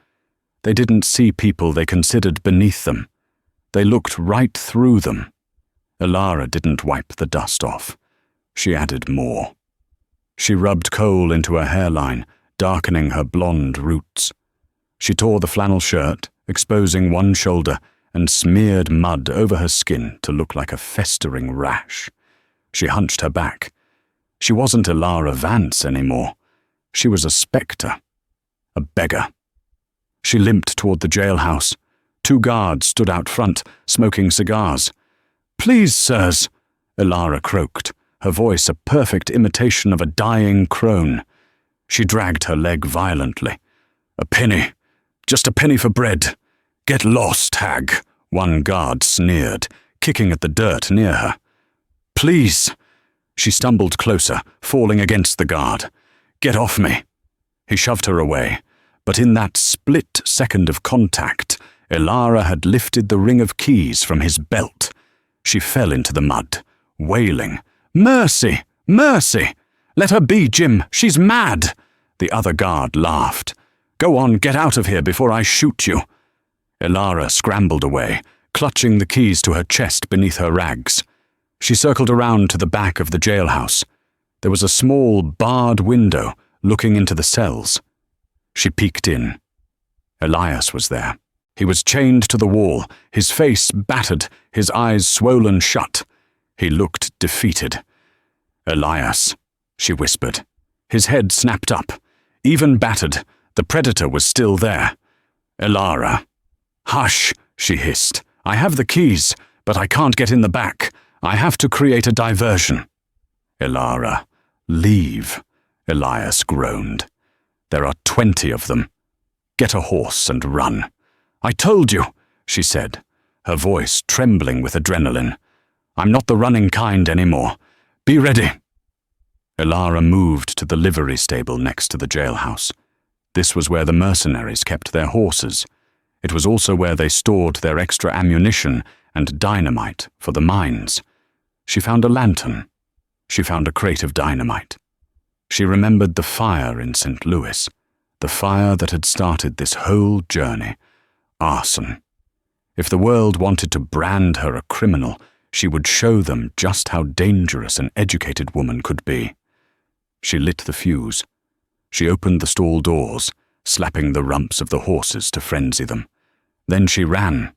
They didn't see people they considered beneath them. They looked right through them. Ilara didn't wipe the dust off. She added more. She rubbed coal into her hairline, darkening her blonde roots. She tore the flannel shirt, exposing one shoulder, and smeared mud over her skin to look like a festering rash. She hunched her back. She wasn't Ilara Vance anymore. She was a spectre, a beggar. She limped toward the jailhouse. 2 guards stood out front, smoking cigars. "Please, sirs," Ilara croaked, her voice a perfect imitation of a dying crone. She dragged her leg violently. "A penny. Just a penny for bread. Get lost, hag," one guard sneered, kicking at the dirt near her. "Please." She stumbled closer, falling against the guard. "Get off me." He shoved her away, but in that split second of contact, Ilara had lifted the ring of keys from his belt. She fell into the mud, wailing, "Mercy! Mercy! Let her be, Jim! She's mad!" The other guard laughed. "Go on, get out of here before I shoot you." Ilara scrambled away, clutching the keys to her chest beneath her rags. She circled around to the back of the jailhouse. There was a small, barred window looking into the cells. She peeked in. Elias was there. He was chained to the wall, his face battered, his eyes swollen shut. He looked defeated. "Elias," she whispered. His head snapped up. Even battered, the predator was still there. "Ilara." "Hush," she hissed. "I have the keys, but I can't get in the back. I have to create a diversion." "Ilara, leave," Elias groaned. "There are 20 of them. Get a horse and run." "I told you," she said, her voice trembling with adrenaline. "I'm not the running kind anymore. Be ready." Ilara moved to the livery stable next to the jailhouse. This was where the mercenaries kept their horses. It was also where they stored their extra ammunition and dynamite for the mines. She found a lantern. She found a crate of dynamite. She remembered the fire in St. Louis, the fire that had started this whole journey. Arson. If the world wanted to brand her a criminal, she would show them just how dangerous an educated woman could be. She lit the fuse. She opened the stall doors, slapping the rumps of the horses to frenzy them. Then she ran.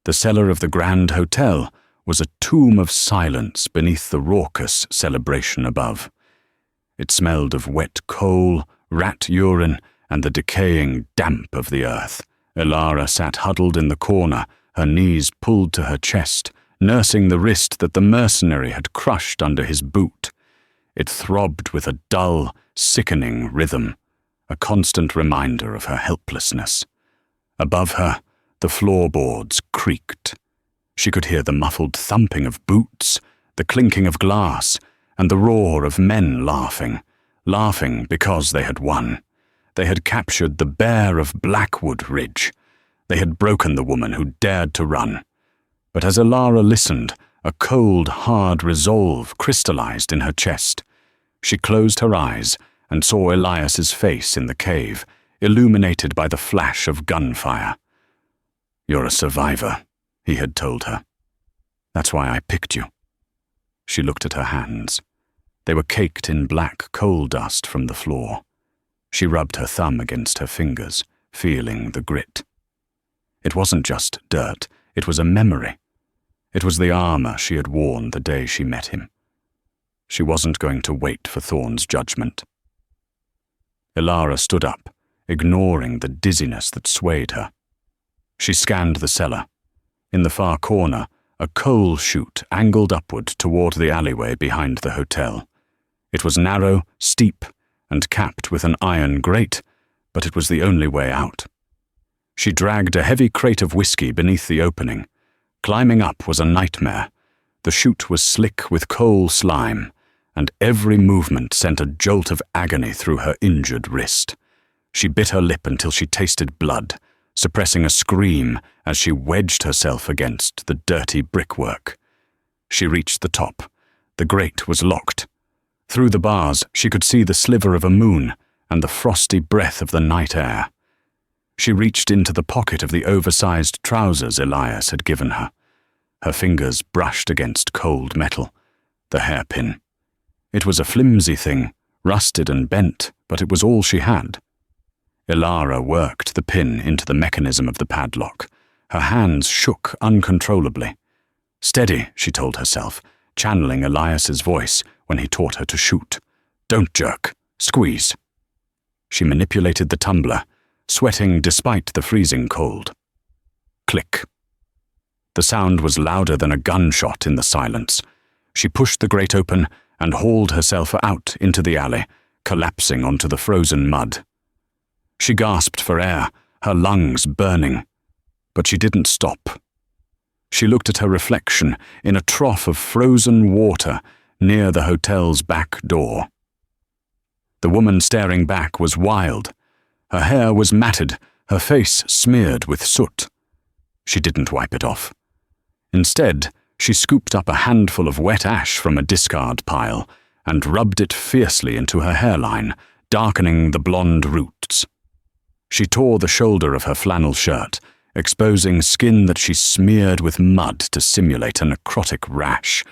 The cellar of the Grand Hotel was a tomb of silence beneath the raucous celebration above. It smelled of wet coal, rat urine, and the decaying damp of the earth. Elara sat huddled in the corner, her knees pulled to her chest, nursing the wrist that the mercenary had crushed under his boot. It throbbed with a dull, sickening rhythm, a constant reminder of her helplessness. Above her, the floorboards creaked. She could hear the muffled thumping of boots, the clinking of glass, and the roar of men laughing because they had won. They had captured the bear of Blackwood Ridge. They had broken the woman who dared to run. But as Elara listened, a cold, hard resolve crystallized in her chest. She closed her eyes and saw Elias's face in the cave, illuminated by the flash of gunfire. "You're a survivor," he had told her. "That's why I picked you." She looked at her hands. They were caked in black coal dust from the floor. She rubbed her thumb against her fingers, feeling the grit. It wasn't just dirt, it was a memory. It was the armor she had worn the day she met him. She wasn't going to wait for Thorne's judgment. Elara stood up, ignoring the dizziness that swayed her. She scanned the cellar. In the far corner, a coal chute angled upward toward the alleyway behind the hotel. It was narrow, steep, and capped with an iron grate, but it was the only way out. She dragged a heavy crate of whiskey beneath the opening. Climbing up was a nightmare. The chute was slick with coal slime, and every movement sent a jolt of agony through her injured wrist. She bit her lip until she tasted blood, suppressing a scream as she wedged herself against the dirty brickwork. She reached the top. The grate was locked. Through the bars, she could see the sliver of a moon and the frosty breath of the night air. She reached into the pocket of the oversized trousers Elias had given her. Her fingers brushed against cold metal, the hairpin. It was a flimsy thing, rusted and bent, but it was all she had. Elara worked the pin into the mechanism of the padlock. Her hands shook uncontrollably. "Steady," she told herself, channeling Elias's voice when he taught her to shoot. "Don't jerk. Squeeze." She manipulated the tumbler, sweating despite the freezing cold. Click. The sound was louder than a gunshot in the silence. She pushed the grate open and hauled herself out into the alley, collapsing onto the frozen mud. She gasped for air, her lungs burning. But she didn't stop. She looked at her reflection in a trough of frozen water near the hotel's back door. The woman staring back was wild. Her hair was matted, her face smeared with soot. She didn't wipe it off. Instead, she scooped up a handful of wet ash from a discard pile and rubbed it fiercely into her hairline, darkening the blonde roots. She tore the shoulder of her flannel shirt, exposing skin that she smeared with mud to simulate a necrotic rash.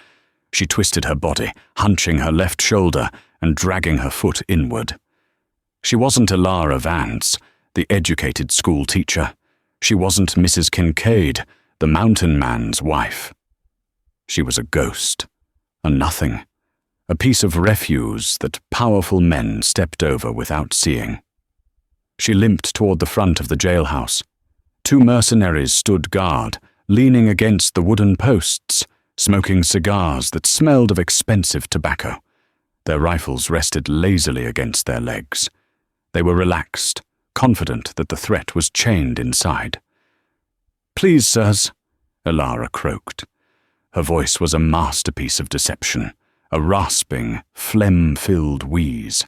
She twisted her body, hunching her left shoulder and dragging her foot inward. She wasn't Elara Vance, the educated school teacher. She wasn't Mrs. Kincaid, the mountain man's wife. She was a ghost, a nothing, a piece of refuse that powerful men stepped over without seeing. She limped toward the front of the jailhouse. 2 mercenaries stood guard, leaning against the wooden posts, smoking cigars that smelled of expensive tobacco. Their rifles rested lazily against their legs. They were relaxed, confident that the threat was chained inside. "Please, sirs," Elara croaked. Her voice was a masterpiece of deception, a rasping, phlegm-filled wheeze.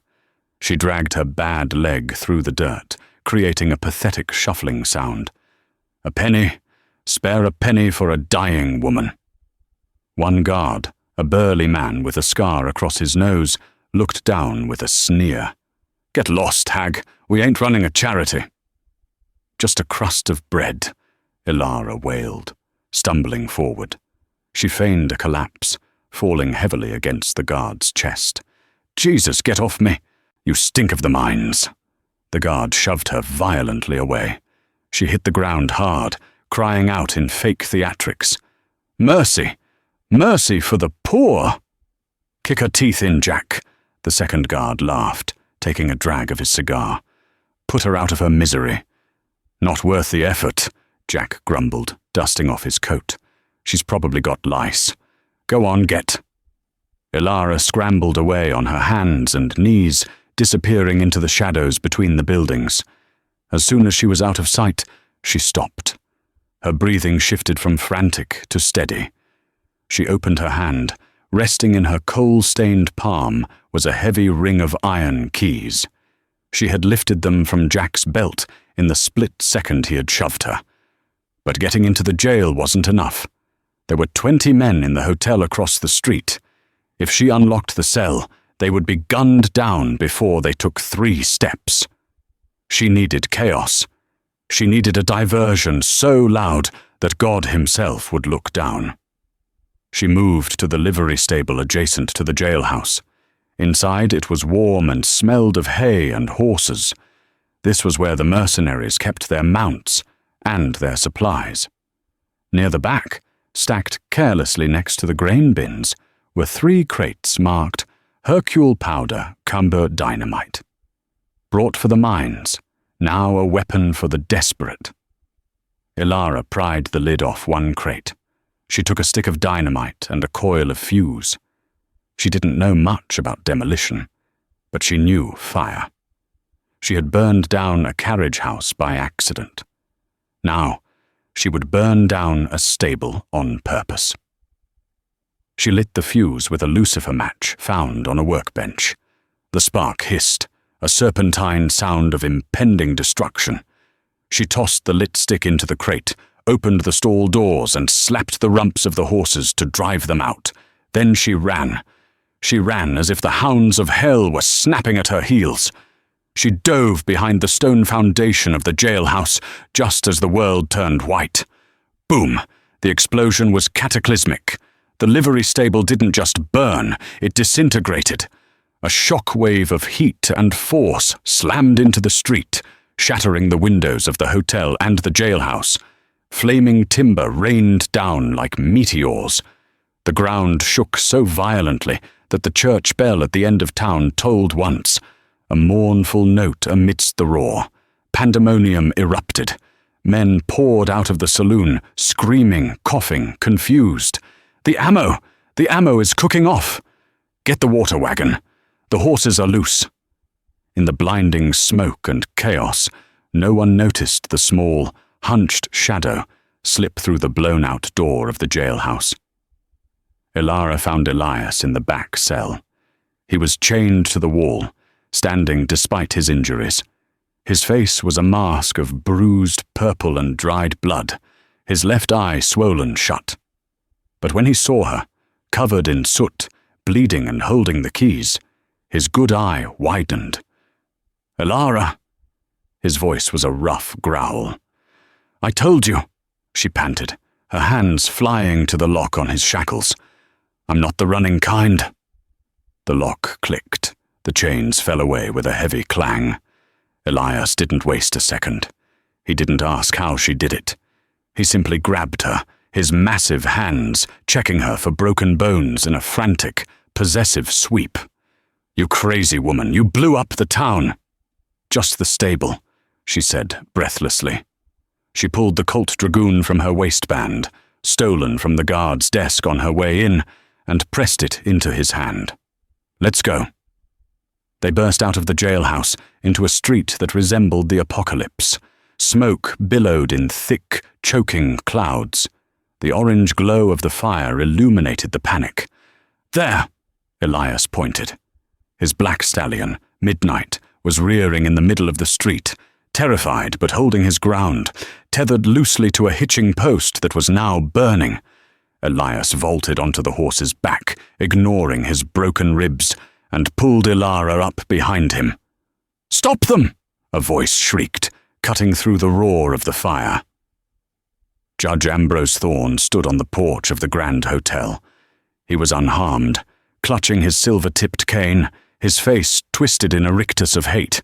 She dragged her bad leg through the dirt, creating a pathetic shuffling sound. "A penny, spare a penny for a dying woman." One guard, a burly man with a scar across his nose, looked down with a sneer. "Get lost, hag. We ain't running a charity." "Just a crust of bread," Elara wailed, stumbling forward. She feigned a collapse, falling heavily against the guard's chest. "Jesus, get off me! You stink of the mines." The guard shoved her violently away. She hit the ground hard, crying out in fake theatrics. "Mercy! Mercy for the poor!" "Kick her teeth in, Jack," the second guard laughed, taking a drag of his cigar. put her out of her misery. Not worth the effort, Jack grumbled, dusting off his coat. She's probably got lice. Go on, get. Ilara scrambled away on her hands and knees, disappearing into the shadows between the buildings. As soon as she was out of sight, she stopped. Her breathing shifted from frantic to steady. She opened her hand. Resting in her coal-stained palm was a heavy ring of iron keys. She had lifted them from Jack's belt in the split second he had shoved her. But getting into the jail wasn't enough. There were 20 men in the hotel across the street. If she unlocked the cell, they would be gunned down before they took 3 steps. She needed chaos. She needed a diversion so loud that God himself would look down. She moved to the livery stable adjacent to the jailhouse. Inside, it was warm and smelled of hay and horses. This was where the mercenaries kept their mounts and their supplies. Near the back, stacked carelessly next to the grain bins, were 3 crates marked Hercule Powder, Cumber Dynamite. Brought for the mines, now a weapon for the desperate. Ilara pried the lid off one crate. She took a stick of dynamite and a coil of fuse. She didn't know much about demolition, but she knew fire. She had burned down a carriage house by accident. Now, she would burn down a stable on purpose. She lit the fuse with a lucifer match found on a workbench. The spark hissed, a serpentine sound of impending destruction. She tossed the lit stick into the crate, opened the stall doors and slapped the rumps of the horses to drive them out. Then she ran. She ran as if the hounds of hell were snapping at her heels. She dove behind the stone foundation of the jailhouse just as the world turned white. Boom! The explosion was cataclysmic. The livery stable didn't just burn, it disintegrated. A shock wave of heat and force slammed into the street, shattering the windows of the hotel and the jailhouse. Flaming timber rained down like meteors. The ground shook so violently that the church bell at the end of town tolled once, a mournful note amidst the roar. Pandemonium erupted. Men poured out of the saloon, screaming, coughing, confused. The ammo is cooking off! Get the water wagon! The horses are loose!" In the blinding smoke and chaos, no one noticed the small, hunched shadow slip through the blown-out door of the jailhouse. Ilara found Elias in the back cell. He was chained to the wall, standing despite his injuries. His face was a mask of bruised purple and dried blood, his left eye swollen shut. But when he saw her, covered in soot, bleeding and holding the keys, his good eye widened. "Ilara!" His voice was a rough growl. "I told you," she panted, her hands flying to the lock on his shackles. "I'm not the running kind." The lock clicked. The chains fell away with a heavy clang. Elias didn't waste a second. He didn't ask how she did it. He simply grabbed her, his massive hands checking her for broken bones in a frantic, possessive sweep. "You crazy woman, you blew up the town." "Just the stable," she said breathlessly. She pulled the Colt Dragoon from her waistband, stolen from the guard's desk on her way in, and pressed it into his hand. "Let's go." They burst out of the jailhouse into a street that resembled the apocalypse. Smoke billowed in thick, choking clouds. The orange glow of the fire illuminated the panic. "There!" Elias pointed. His black stallion, Midnight, was rearing in the middle of the street, terrified but holding his ground, tethered loosely to a hitching post that was now burning. Elias vaulted onto the horse's back, ignoring his broken ribs, and pulled Ilara up behind him. "Stop them!" a voice shrieked, cutting through the roar of the fire. Judge Ambrose Thorne stood on the porch of the Grand Hotel. He was unharmed, clutching his silver-tipped cane, his face twisted in a rictus of hate.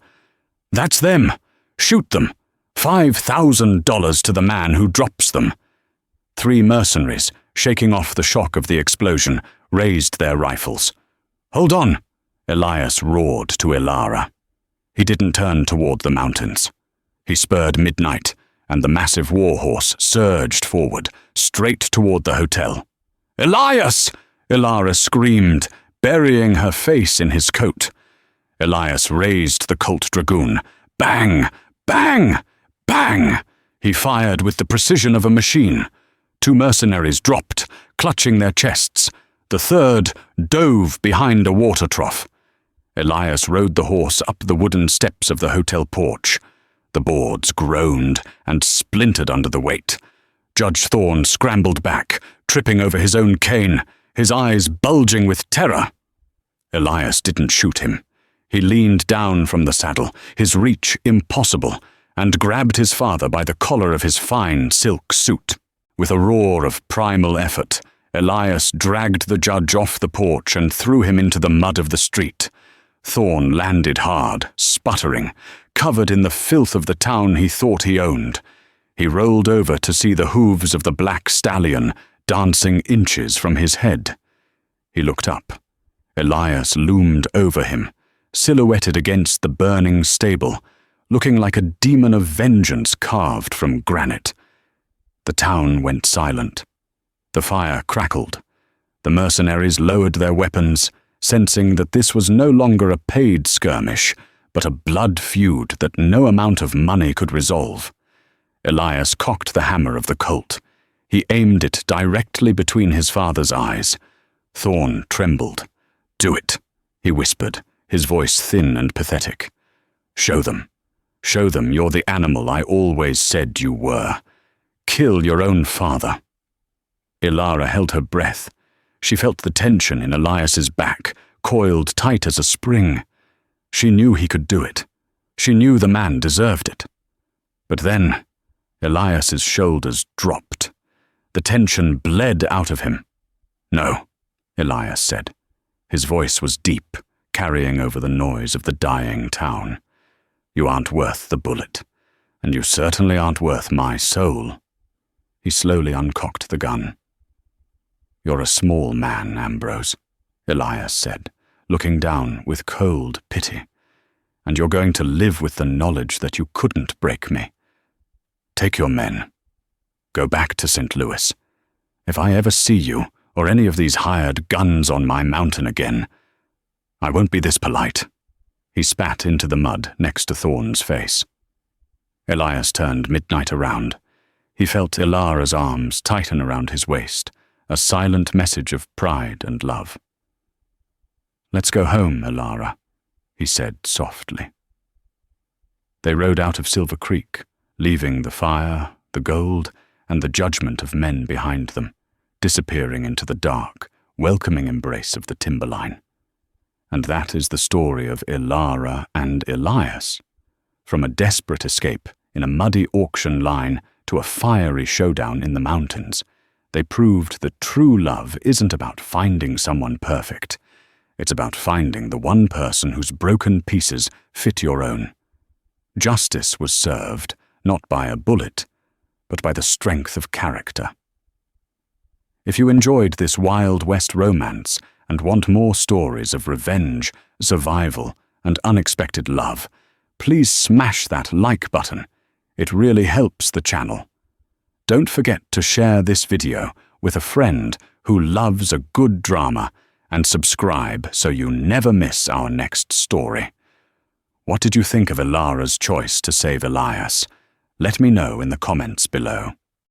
"That's them! Shoot them! $5,000 to the man who drops them!" 3 mercenaries, shaking off the shock of the explosion, raised their rifles. "Hold on!" Elias roared to Ilara. He didn't turn toward the mountains. He spurred Midnight, and the massive warhorse surged forward, straight toward the hotel. "Elias!" Ilara screamed, burying her face in his coat. Elias raised the Colt Dragoon. Bang! Bang! Bang! He fired with the precision of a machine. 2 mercenaries dropped, clutching their chests. The third dove behind a water trough. Elias rode the horse up the wooden steps of the hotel porch. The boards groaned and splintered under the weight. Judge Thorne scrambled back, tripping over his own cane, his eyes bulging with terror. Elias didn't shoot him. He leaned down from the saddle, his reach impossible, and grabbed his father by the collar of his fine silk suit. With a roar of primal effort, Elias dragged the judge off the porch and threw him into the mud of the street. Thorne landed hard, sputtering, covered in the filth of the town he thought he owned. He rolled over to see the hooves of the black stallion dancing inches from his head. He looked up. Elias loomed over him, silhouetted against the burning stable, looking like a demon of vengeance carved from granite. The town went silent. The fire crackled. The mercenaries lowered their weapons, sensing that this was no longer a paid skirmish, but a blood feud that no amount of money could resolve. Elias cocked the hammer of the Colt. He aimed it directly between his father's eyes. Thorne trembled. "Do it," he whispered, his voice thin and pathetic. "Show them. Show them you're the animal I always said you were. Kill your own father." Ilara held her breath. She felt the tension in Elias's back, coiled tight as a spring. She knew he could do it. She knew the man deserved it. But then, Elias's shoulders dropped. The tension bled out of him. "No," Elias said. His voice was deep, carrying over the noise of the dying town. "You aren't worth the bullet, and you certainly aren't worth my soul." He slowly uncocked the gun. "You're a small man, Ambrose," Elias said, looking down with cold pity. "And you're going to live with the knowledge that you couldn't break me. Take your men. Go back to St. Louis. If I ever see you, or any of these hired guns on my mountain again, I won't be this polite." He spat into the mud next to Thorne's face. Elias turned Midnight around. He felt Ilara's arms tighten around his waist, a silent message of pride and love. "Let's go home, Ilara," he said softly. They rode out of Silver Creek, leaving the fire, the gold, and the judgment of men behind them, disappearing into the dark, welcoming embrace of the timberline. And that is the story of Ilara and Elias. From a desperate escape in a muddy auction line to a fiery showdown in the mountains, they proved that true love isn't about finding someone perfect. It's about finding the one person whose broken pieces fit your own. Justice was served not by a bullet, but by the strength of character. If you enjoyed this Wild West romance and want more stories of revenge, survival, and unexpected love, please smash that like button. It really helps the channel. Don't forget to share this video with a friend who loves a good drama, and subscribe so you never miss our next story. What did you think of Ilara's choice to save Elias? Let me know in the comments below.